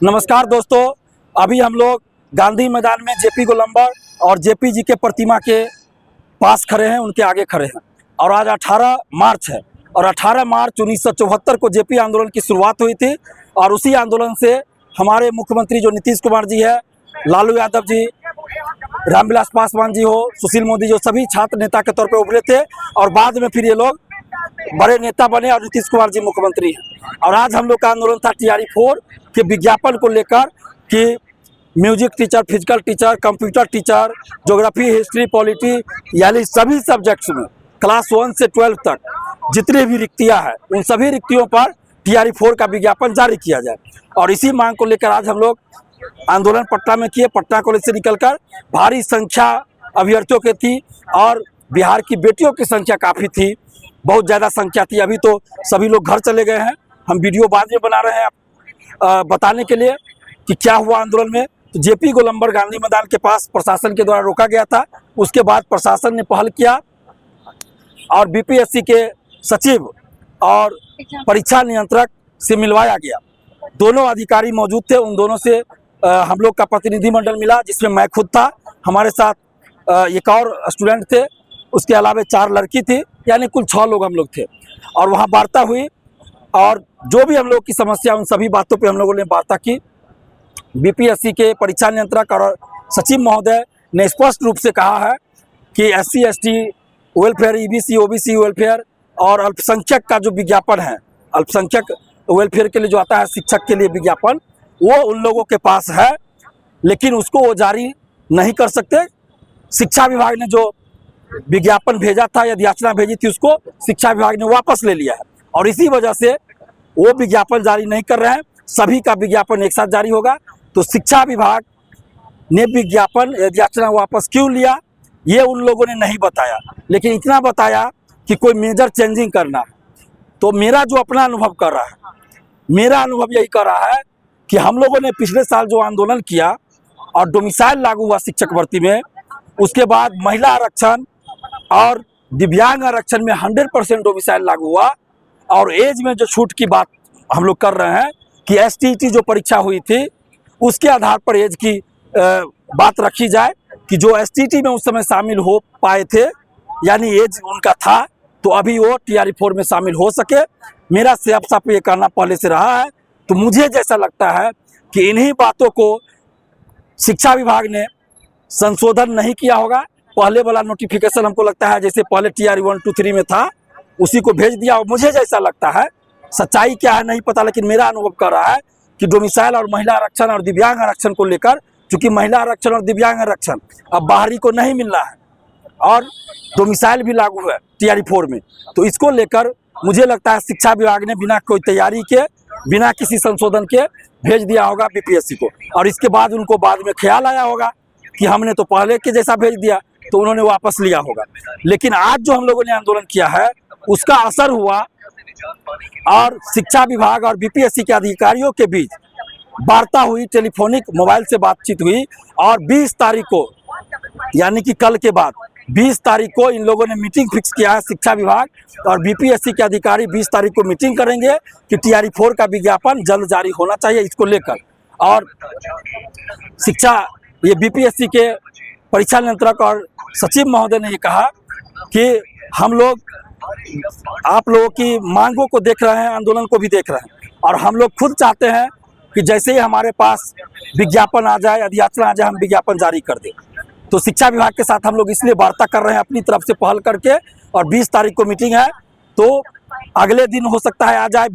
नमस्कार दोस्तों, अभी हम लोग गांधी मैदान में जेपी गोलंबर और जेपी जी के प्रतिमा के पास खड़े हैं, उनके आगे खड़े हैं। और आज 18 मार्च है और 18 मार्च 1974 को जेपी आंदोलन की शुरुआत हुई थी। और उसी आंदोलन से हमारे मुख्यमंत्री जो नीतीश कुमार जी है, लालू यादव जी, रामविलास पासवान जी हो, सुशील मोदी जो सभी छात्र नेता के तौर पर उभरे थे। और बाद में फिर ये लोग बड़े नेता बने और नीतीश कुमार जी मुख्यमंत्री हैं। और आज हम लोग का आंदोलन था TRE4 के विज्ञापन को लेकर कि music teacher, physical teacher, computer teacher, geography, history, polity, यानी सभी सब्जेक्ट्स में क्लास 1 से 12 तक जितनी भी रिक्तियां हैं, उन सभी रिक्तियों पर TRE4 का विज्ञापन जारी किया जाए। और इसी मांग को लेकर आज हम लोग आंदोलन पटना में किए। पटना कॉलेज से निकलकर भारी संख्या अभ्यर्थियों की थी और बिहार की बेटियों की संख्या काफ़ी थी, बहुत ज़्यादा संख्या थी। अभी तो सभी लोग घर चले गए हैं, हम वीडियो बाद में बना रहे हैं बताने के लिए कि क्या हुआ आंदोलन में। तो जेपी गोलंबर गांधी मैदान के पास प्रशासन के द्वारा रोका गया था। उसके बाद प्रशासन ने पहल किया और BPSC के सचिव और परीक्षा नियंत्रक से मिलवाया गया। दोनों अधिकारी मौजूद थे, उन दोनों से हम लोग का प्रतिनिधिमंडल मिला, जिसमें मैं खुद था, हमारे साथ एक और स्टूडेंट थे, उसके अलावा 4 लड़की थी, यानी कुल 6 लोग हम लोग थे। और वहाँ वार्ता हुई और जो भी हम लोग की समस्या, उन सभी बातों पे हम लोगों ने वार्ता की। BPSC के परीक्षा नियंत्रक और सचिव महोदय ने स्पष्ट रूप से कहा है कि SC ST welfare, EBC OBC welfare और अल्पसंख्यक का जो विज्ञापन है, अल्पसंख्यक वेलफेयर के लिए जो आता है शिक्षक के लिए विज्ञापन, वो उन लोगों के पास है, लेकिन उसको वो जारी नहीं कर सकते। शिक्षा विभाग ने जो विज्ञापन भेजा था, यदि याचना भेजी थी, उसको शिक्षा विभाग ने वापस ले लिया है और इसी वजह से वो विज्ञापन जारी नहीं कर रहे हैं। सभी का विज्ञापन एक साथ जारी होगा। तो शिक्षा विभाग ने विज्ञापन याचना वापस क्यों लिया, ये उन लोगों ने नहीं बताया, लेकिन इतना बताया कि कोई मेजर चेंजिंग करना है। तो मेरा जो अपना अनुभव कर रहा है, मेरा अनुभव यही कर रहा है कि हम लोगों ने पिछले साल जो आंदोलन किया और डोमिसाइल लागू हुआ शिक्षक भर्ती में, उसके बाद महिला आरक्षण और दिव्यांग आरक्षण में 100% डोमिसाइल लागू हुआ। और एज में जो छूट की बात हम लोग कर रहे हैं कि STT जो परीक्षा हुई थी, उसके आधार पर एज की बात रखी जाए कि जो STT में उस समय शामिल हो पाए थे, यानी एज उनका था, तो अभी वो TRE4 में शामिल हो सके। मेरा साफ ये कहना पहले से रहा है। तो मुझे जैसा लगता है कि इन्हीं बातों को शिक्षा विभाग ने संशोधन नहीं किया होगा। पहले वाला नोटिफिकेशन हमको लगता है जैसे पहले TRE1 2 3 में था, उसी को भेज दिया। और मुझे जैसा लगता है, सच्चाई क्या है नहीं पता, लेकिन मेरा अनुभव कर रहा है कि डोमिसाइल और महिला आरक्षण और दिव्यांग आरक्षण को लेकर, चूंकि महिला आरक्षण और दिव्यांग आरक्षण अब बाहरी को नहीं मिल रहा है और डोमिसाइल भी लागू है TRE4 में, तो इसको लेकर मुझे लगता है शिक्षा विभाग ने बिना कोई तैयारी के, बिना किसी संशोधन के भेज दिया होगा BPSC को। और इसके बाद उनको बाद में ख्याल आया होगा कि हमने तो पहले के जैसा भेज दिया, तो उन्होंने वापस लिया होगा। लेकिन आज जो हम लोगों ने आंदोलन किया है, उसका असर हुआ और शिक्षा विभाग और BPSC के अधिकारियों के बीच वार्ता हुई, टेलीफोनिक मोबाइल से बातचीत हुई। और 20 तारीख को, यानी कि कल के बाद 20 तारीख को इन लोगों ने मीटिंग फिक्स किया है। शिक्षा विभाग और BPSC के अधिकारी 20 तारीख को मीटिंग करेंगे कि TRE4 का विज्ञापन जल्द जारी होना चाहिए, इसको लेकर। और शिक्षा ये BPSC के परीक्षा नियंत्रक और सचिव महोदय ने ये कहा कि हम लोग आप लोगों की मांगों को देख रहे हैं, आंदोलन को भी देख रहे हैं, और हम लोग खुद चाहते हैं कि जैसे ही हमारे पास विज्ञापन आ जाए, अधियाचना आ जाए, हम विज्ञापन जारी कर दें। तो शिक्षा विभाग के साथ हम लोग इसलिए वार्ता कर रहे हैं अपनी तरफ से पहल करके। और 20 तारीख को मीटिंग है, तो अगले दिन हो सकता है आ जाए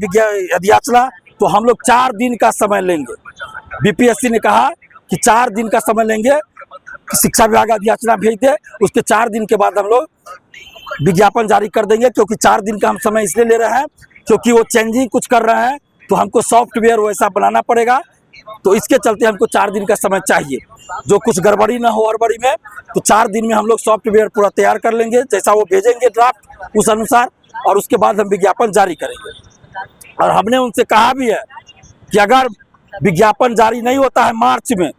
अधियाचना, तो हम लोग 4 दिन का समय लेंगे। BPSC ने कहा कि 4 दिन का समय लेंगे, शिक्षा विभाग अधियाचना भेज दे, उसके 4 दिन के बाद हम लोग विज्ञापन जारी कर देंगे। क्योंकि 4 दिन का हम समय इसलिए ले रहे हैं क्योंकि वो चेंजिंग कुछ कर रहे हैं, तो हमको सॉफ्टवेयर वैसा बनाना पड़ेगा, तो इसके चलते हमको 4 दिन का समय चाहिए, जो कुछ गड़बड़ी ना हो हड़बड़ी में। तो 4 दिन में हम लोग सॉफ्टवेयर पूरा तैयार कर लेंगे, जैसा वो भेजेंगे ड्राफ्ट उस अनुसार, और उसके बाद हम विज्ञापन जारी करेंगे। और हमने उनसे कहा भी है कि अगर विज्ञापन जारी नहीं होता है मार्च में,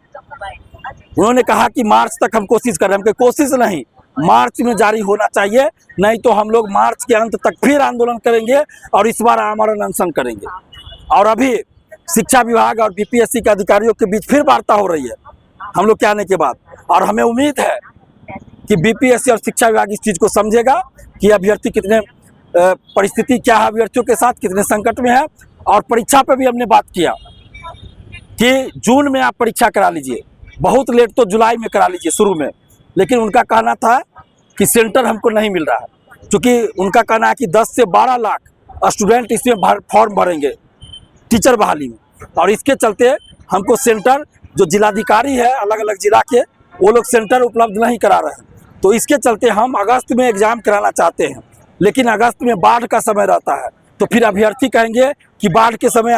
उन्होंने कहा कि मार्च तक हम कोशिश कर रहे हैं, हम कोशिश नहीं, मार्च में जारी होना चाहिए, नहीं तो हम लोग मार्च के अंत तक फिर आंदोलन करेंगे और इस बार आमरण अनशन करेंगे। और अभी शिक्षा विभाग और बीपीएससी के अधिकारियों के बीच फिर वार्ता हो रही है हम लोग के आने के बाद। और हमें उम्मीद है कि बीपीएससी और शिक्षा विभाग इस चीज़ को समझेगा कि अभ्यर्थी कितने परिस्थिति क्या है अभ्यर्थियों के साथ, कितने संकट में है। और परीक्षा पे भी हमने बात किया कि जून में आप परीक्षा करा लीजिए, बहुत लेट तो जुलाई में करा लीजिए शुरू में, लेकिन उनका कहना था कि सेंटर हमको नहीं मिल रहा है, क्योंकि उनका कहना है कि 10 से 12 लाख स्टूडेंट इसमें फॉर्म भरेंगे टीचर बहाली में, और इसके चलते हमको सेंटर जो जिलाधिकारी है अलग अलग जिला के, वो लोग सेंटर उपलब्ध नहीं करा रहे हैं। तो इसके चलते हम अगस्त में एग्ज़ाम कराना चाहते हैं, लेकिन अगस्त में बाढ़ का समय रहता है, तो फिर अभ्यर्थी कहेंगे कि बाढ़ के समय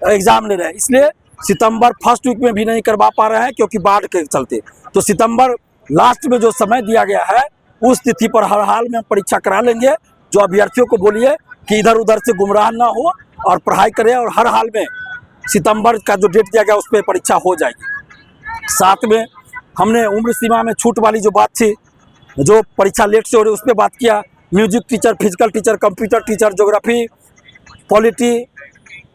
एग्ज़ाम ले रहे हैं, इसलिए सितंबर फर्स्ट वीक में भी नहीं करवा पा रहे हैं क्योंकि बाढ़ के चलते। तो सितंबर लास्ट में जो समय दिया गया है उस तिथि पर हर हाल में हम परीक्षा करा लेंगे। जो अभ्यर्थियों को बोलिए कि इधर उधर से गुमराह ना हो और पढ़ाई करें, और हर हाल में सितंबर का जो डेट दिया गया उस पर परीक्षा हो जाएगी। साथ में हमने उम्र सीमा में छूट वाली जो बात थी, जो परीक्षा लेट से हो रही उस पर बात किया। Music teacher, physical teacher, computer teacher, geography, polity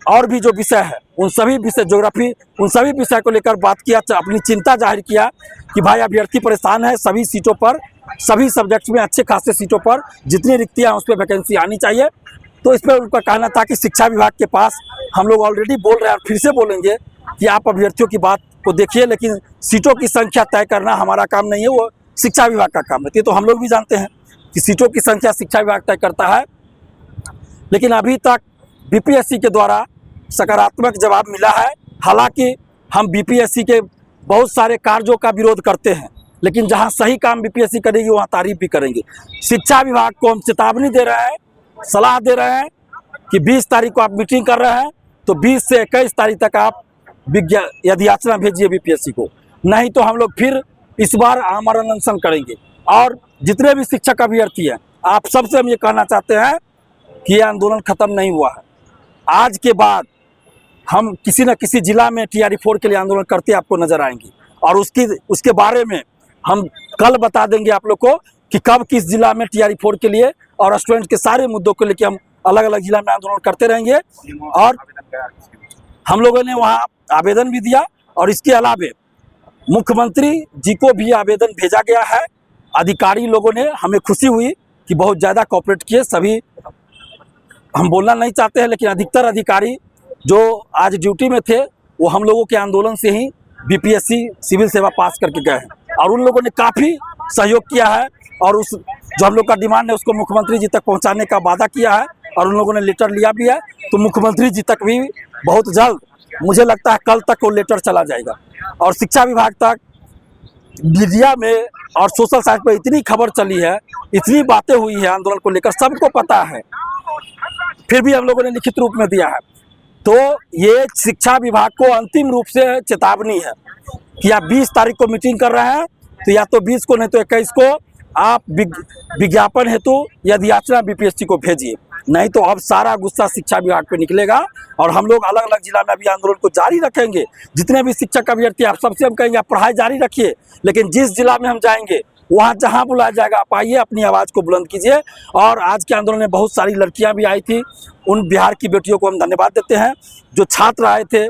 और भी जो विषय है उन सभी विषय, ज्योग्राफी, उन सभी विषय को लेकर बात किया, अपनी चिंता जाहिर किया कि भाई अभ्यर्थी परेशान है, सभी सीटों पर, सभी सब्जेक्ट्स में अच्छे खासे सीटों पर जितनी रिक्तियाँ उस पर वैकेंसी आनी चाहिए। तो इस पर उनका कहना था कि शिक्षा विभाग के पास हम लोग ऑलरेडी बोल रहे हैं और फिर से बोलेंगे कि आप अभ्यर्थियों की बात को देखिए, लेकिन सीटों की संख्या तय करना हमारा काम नहीं है, वो शिक्षा विभाग का काम है। ये तो हम लोग भी जानते हैं कि सीटों की संख्या शिक्षा विभाग तय करता है, लेकिन अभी तक बीपीएससी के द्वारा सकारात्मक जवाब मिला है। हालांकि हम बीपीएससी के बहुत सारे कार्यों का विरोध करते हैं, लेकिन जहां सही काम बीपीएससी करेगी वहां तारीफ भी करेंगे। शिक्षा विभाग को हम चेतावनी दे रहे हैं, सलाह दे रहे हैं कि 20 तारीख को आप मीटिंग कर रहे हैं तो 20 से 21 तारीख तक आप याचना भेजिए बीपीएससी को, नहीं तो हम लोग फिर इस बार आमरण अनशन करेंगे। और जितने भी शिक्षक अभ्यर्थी हैं, आप सबसे हम ये कहना चाहते हैं कि ये आंदोलन खत्म नहीं हुआ है। आज के बाद हम किसी न किसी जिला में TRE-4 के लिए आंदोलन करते आपको नजर आएंगे, और उसके बारे में हम कल बता देंगे आप लोग को कि कब किस जिला में TRE-4 के लिए और स्टूडेंट के सारे मुद्दों को लेकर हम अलग अलग जिला में आंदोलन करते रहेंगे। और हम लोगों ने वहाँ आवेदन भी दिया, और इसके अलावे मुख्यमंत्री जी को भी आवेदन भेजा गया है। अधिकारी लोगों ने, हमें खुशी हुई कि बहुत ज़्यादा कोऑपरेट किए, सभी हम बोलना नहीं चाहते हैं, लेकिन अधिकतर अधिकारी जो आज ड्यूटी में थे वो हम लोगों के आंदोलन से ही बीपीएससी सिविल सेवा पास करके गए हैं, और उन लोगों ने काफ़ी सहयोग किया है, और उस जो हम लोग का डिमांड है उसको मुख्यमंत्री जी तक पहुंचाने का वादा किया है, और उन लोगों ने लेटर लिया भी है। तो मुख्यमंत्री जी तक भी बहुत जल्द, मुझे लगता है कल तक वो लेटर चला जाएगा, और शिक्षा विभाग तक मीडिया में और सोशल साइट पर इतनी खबर चली है, इतनी बातें हुई है आंदोलन को लेकर, सबको पता है, फिर भी हम लोगों ने लिखित रूप में दिया है। तो ये शिक्षा विभाग को अंतिम रूप से चेतावनी है कि आप 20 तारीख को मीटिंग कर रहे हैं तो या तो 20 को नहीं तो 21 को आप विज्ञापन हेतु याचना बीपीएससी को भेजिए, नहीं तो अब सारा गुस्सा शिक्षा विभाग पे निकलेगा, और हम लोग अलग अलग जिला में अभी आंदोलन को जारी रखेंगे। जितने भी शिक्षक अभ्यर्थी, आप सबसे हम कहेंगे आप पढ़ाई जारी रखिए, लेकिन जिस जिला में हम जाएंगे वहाँ जहाँ बुलाया जाएगा आप आइए, अपनी आवाज़ को बुलंद कीजिए। और आज के आंदोलन में बहुत सारी लड़कियाँ भी आई थी, उन बिहार की बेटियों को हम धन्यवाद देते हैं। जो छात्र आए थे,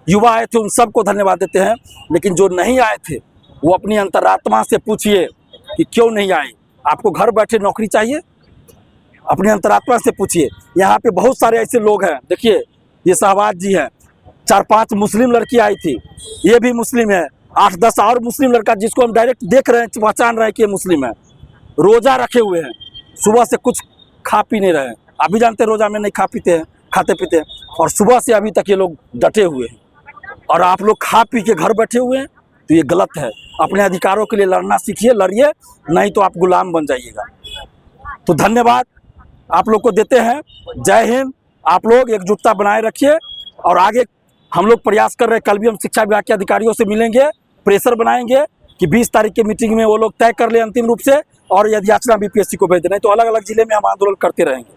युवा आए थे, उन सबको धन्यवाद देते हैं, लेकिन जो नहीं आए थे वो अपनी अंतरात्मा से पूछिए कि क्यों नहीं आए। आपको घर बैठे नौकरी चाहिए, अपनी अंतरात्मा से पूछिए। यहाँ पे बहुत सारे ऐसे लोग हैं, देखिए ये शहबाज जी हैं, 4-5 मुस्लिम लड़की आई थी, ये भी मुस्लिम है, 8-10 और मुस्लिम लड़का जिसको हम डायरेक्ट देख रहे हैं, पहचान रहे हैं कि ये मुस्लिम है, रोज़ा रखे हुए हैं, सुबह से कुछ खा पी नहीं रहे हैं। आप भी जानते हैं रोज़ा में नहीं खाते पीते हैं, और सुबह से अभी तक ये लोग डटे हुए हैं, और आप लोग खा पी के घर बैठे हुए हैं, तो ये गलत है। अपने अधिकारों के लिए लड़ना सीखिए, लड़िए, नहीं तो आप गुलाम बन जाइएगा। तो धन्यवाद आप लोग को देते हैं, जय हिंद। आप लोग एकजुटता बनाए रखिए, और आगे हम लोग प्रयास कर रहे हैं, कल भी हम शिक्षा विभाग के अधिकारियों से मिलेंगे, प्रेशर बनाएंगे कि 20 तारीख की मीटिंग में वो लोग तय कर ले अंतिम रूप से, और याचना बीपीएससी को भेज दें, नहीं तो अलग अलग जिले में हम आंदोलन करते रहेंगे।